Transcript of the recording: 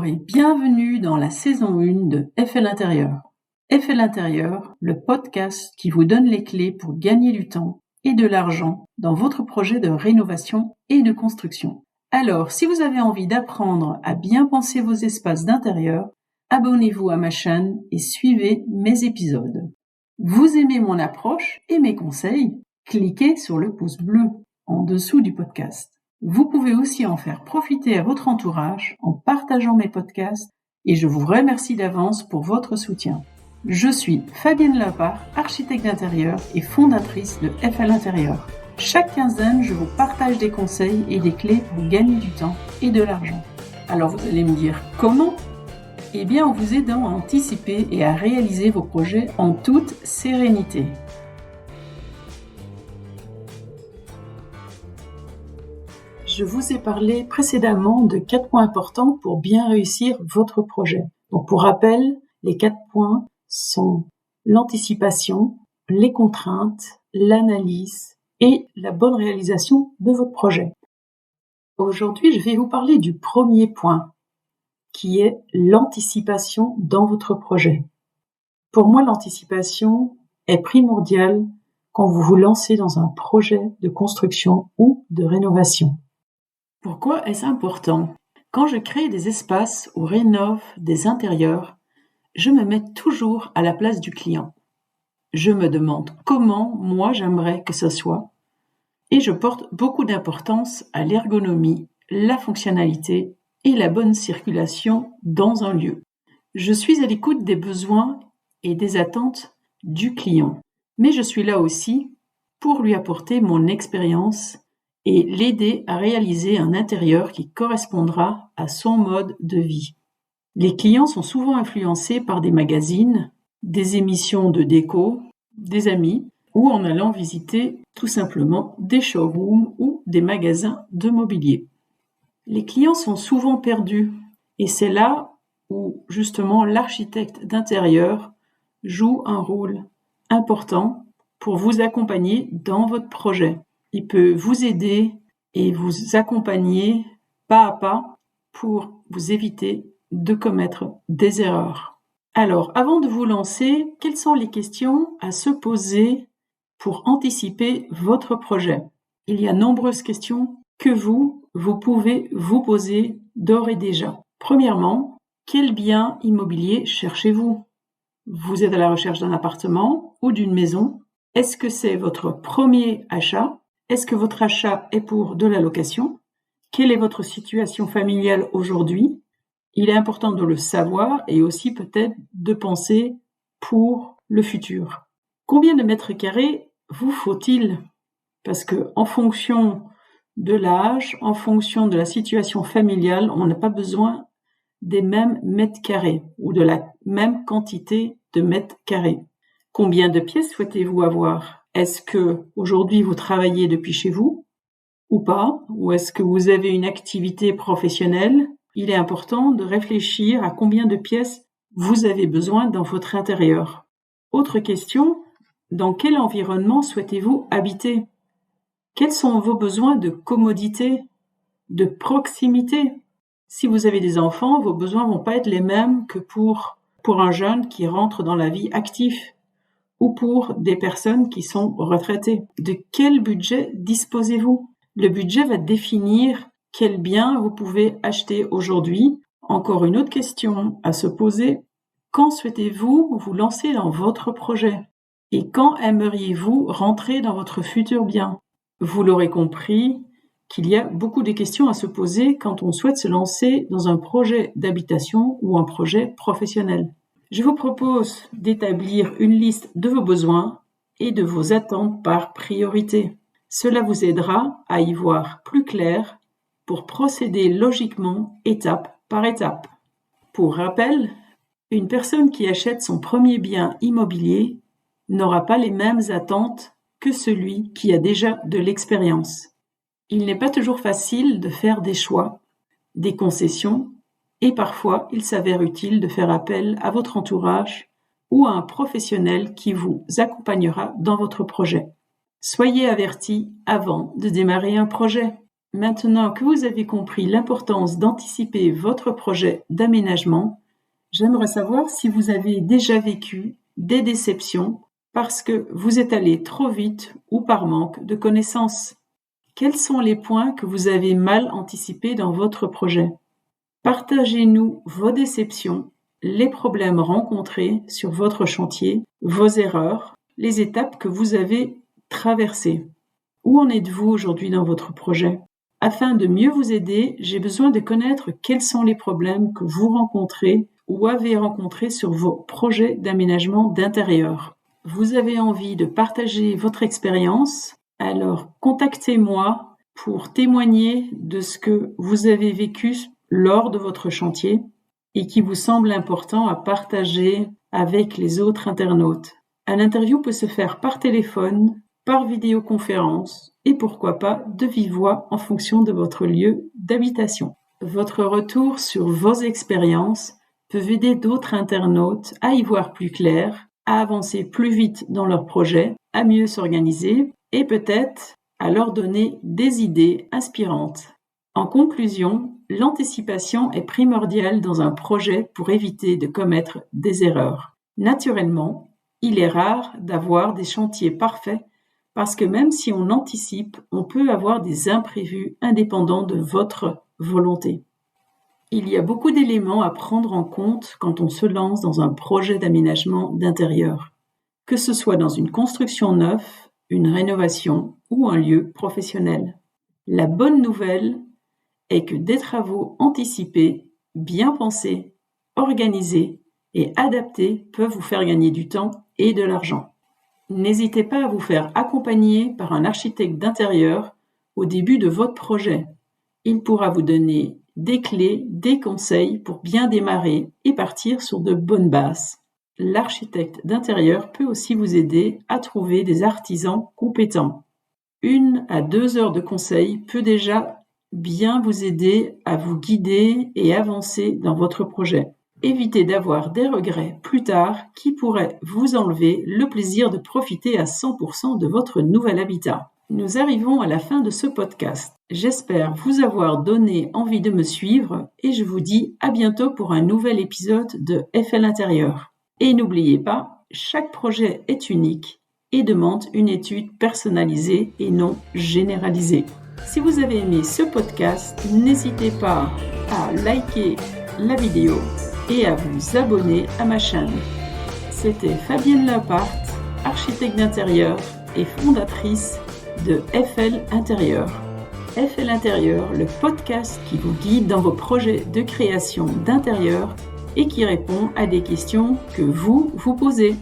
Bonjour et bienvenue dans la saison 1 de FL Intérieur. FL Intérieur, le podcast qui vous donne les clés pour gagner du temps et de l'argent dans votre projet de rénovation et de construction. Alors, si vous avez envie d'apprendre à bien penser vos espaces d'intérieur, abonnez-vous à ma chaîne et suivez mes épisodes. Vous aimez mon approche et mes conseils? Cliquez sur le pouce bleu en dessous du podcast. Vous pouvez aussi en faire profiter à votre entourage en partageant mes podcasts et je vous remercie d'avance pour votre soutien. Je suis Fabienne Lapart, architecte d'intérieur et fondatrice de FL Intérieur. Chaque quinzaine, je vous partage des conseils et des clés pour gagner du temps et de l'argent. Alors vous allez me dire comment ? Eh bien en vous aidant à anticiper et à réaliser vos projets en toute sérénité. Je vous ai parlé précédemment de 4 points importants pour bien réussir votre projet. Donc pour rappel, les 4 points sont l'anticipation, les contraintes, l'analyse et la bonne réalisation de votre projet. Aujourd'hui, je vais vous parler du premier point, qui est l'anticipation dans votre projet. Pour moi, l'anticipation est primordiale quand vous vous lancez dans un projet de construction ou de rénovation. Pourquoi est-ce important ? Quand je crée des espaces ou rénove des intérieurs, je me mets toujours à la place du client. Je me demande comment moi j'aimerais que ce soit et je porte beaucoup d'importance à l'ergonomie, la fonctionnalité et la bonne circulation dans un lieu. Je suis à l'écoute des besoins et des attentes du client, mais je suis là aussi pour lui apporter mon expérience et l'aider à réaliser un intérieur qui correspondra à son mode de vie. Les clients sont souvent influencés par des magazines, des émissions de déco, des amis, ou en allant visiter tout simplement des showrooms ou des magasins de mobilier. Les clients sont souvent perdus et c'est là où justement l'architecte d'intérieur joue un rôle important pour vous accompagner dans votre projet. Il peut vous aider et vous accompagner pas à pas pour vous éviter de commettre des erreurs. Alors, avant de vous lancer, quelles sont les questions à se poser pour anticiper votre projet ? Il y a nombreuses questions que vous pouvez vous poser d'ores et déjà. Premièrement, quel bien immobilier cherchez-vous ? Vous êtes à la recherche d'un appartement ou d'une maison ? Est-ce que c'est votre premier achat ? Est-ce que votre achat est pour de la location ? Quelle est votre situation familiale aujourd'hui ? Il est important de le savoir et aussi peut-être de penser pour le futur. Combien de mètres carrés vous faut-il ? Parce que en fonction de l'âge, en fonction de la situation familiale, on n'a pas besoin des mêmes mètres carrés ou de la même quantité de mètres carrés. Combien de pièces souhaitez-vous avoir ? Est-ce que aujourd'hui vous travaillez depuis chez vous ou pas ? Ou est-ce que vous avez une activité professionnelle ? Il est important de réfléchir à combien de pièces vous avez besoin dans votre intérieur. Autre question, dans quel environnement souhaitez-vous habiter ? Quels sont vos besoins de commodité, de proximité ? Si vous avez des enfants, vos besoins vont pas être les mêmes que pour un jeune qui rentre dans la vie active ou pour des personnes qui sont retraitées. De quel budget disposez-vous ? Le budget va définir quel bien vous pouvez acheter aujourd'hui. Encore une autre question à se poser. Quand souhaitez-vous vous lancer dans votre projet ? Et quand aimeriez-vous rentrer dans votre futur bien ? Vous l'aurez compris qu'il y a beaucoup de questions à se poser quand on souhaite se lancer dans un projet d'habitation ou un projet professionnel. Je vous propose d'établir une liste de vos besoins et de vos attentes par priorité. Cela vous aidera à y voir plus clair pour procéder logiquement étape par étape. Pour rappel, une personne qui achète son premier bien immobilier n'aura pas les mêmes attentes que celui qui a déjà de l'expérience. Il n'est pas toujours facile de faire des choix, des concessions, et parfois il s'avère utile de faire appel à votre entourage ou à un professionnel qui vous accompagnera dans votre projet. Soyez avertis avant de démarrer un projet. Maintenant que vous avez compris l'importance d'anticiper votre projet d'aménagement, j'aimerais savoir si vous avez déjà vécu des déceptions parce que vous êtes allé trop vite ou par manque de connaissances. Quels sont les points que vous avez mal anticipés dans votre projet? Partagez-nous vos déceptions, les problèmes rencontrés sur votre chantier, vos erreurs, les étapes que vous avez traversées. Où en êtes-vous aujourd'hui dans votre projet? Afin de mieux vous aider, j'ai besoin de connaître quels sont les problèmes que vous rencontrez ou avez rencontrés sur vos projets d'aménagement d'intérieur. Vous avez envie de partager votre expérience? Alors contactez-moi pour témoigner de ce que vous avez vécu lors de votre chantier et qui vous semble important à partager avec les autres internautes. Un interview peut se faire par téléphone, par vidéoconférence et pourquoi pas de vive voix en fonction de votre lieu d'habitation. Votre retour sur vos expériences peut aider d'autres internautes à y voir plus clair, à avancer plus vite dans leur projet, à mieux s'organiser et peut-être à leur donner des idées inspirantes. En conclusion, l'anticipation est primordiale dans un projet pour éviter de commettre des erreurs. Naturellement, il est rare d'avoir des chantiers parfaits parce que même si on anticipe, on peut avoir des imprévus indépendants de votre volonté. Il y a beaucoup d'éléments à prendre en compte quand on se lance dans un projet d'aménagement d'intérieur, que ce soit dans une construction neuve, une rénovation ou un lieu professionnel. La bonne nouvelle est que des travaux anticipés, bien pensés, organisés et adaptés peuvent vous faire gagner du temps et de l'argent. N'hésitez pas à vous faire accompagner par un architecte d'intérieur au début de votre projet. Il pourra vous donner des clés, des conseils pour bien démarrer et partir sur de bonnes bases. L'architecte d'intérieur peut aussi vous aider à trouver des artisans compétents. 1 à 2 heures de conseil peut déjà bien vous aider à vous guider et avancer dans votre projet. Évitez d'avoir des regrets plus tard qui pourraient vous enlever le plaisir de profiter à 100% de votre nouvel habitat. Nous arrivons à la fin de ce podcast. J'espère vous avoir donné envie de me suivre et je vous dis à bientôt pour un nouvel épisode de FL Intérieur. Et n'oubliez pas, chaque projet est unique et demande une étude personnalisée et non généralisée. Si vous avez aimé ce podcast, n'hésitez pas à liker la vidéo et à vous abonner à ma chaîne. C'était Fabienne Lapart, architecte d'intérieur et fondatrice de FL Intérieur. FL Intérieur, le podcast qui vous guide dans vos projets de création d'intérieur et qui répond à des questions que vous posez.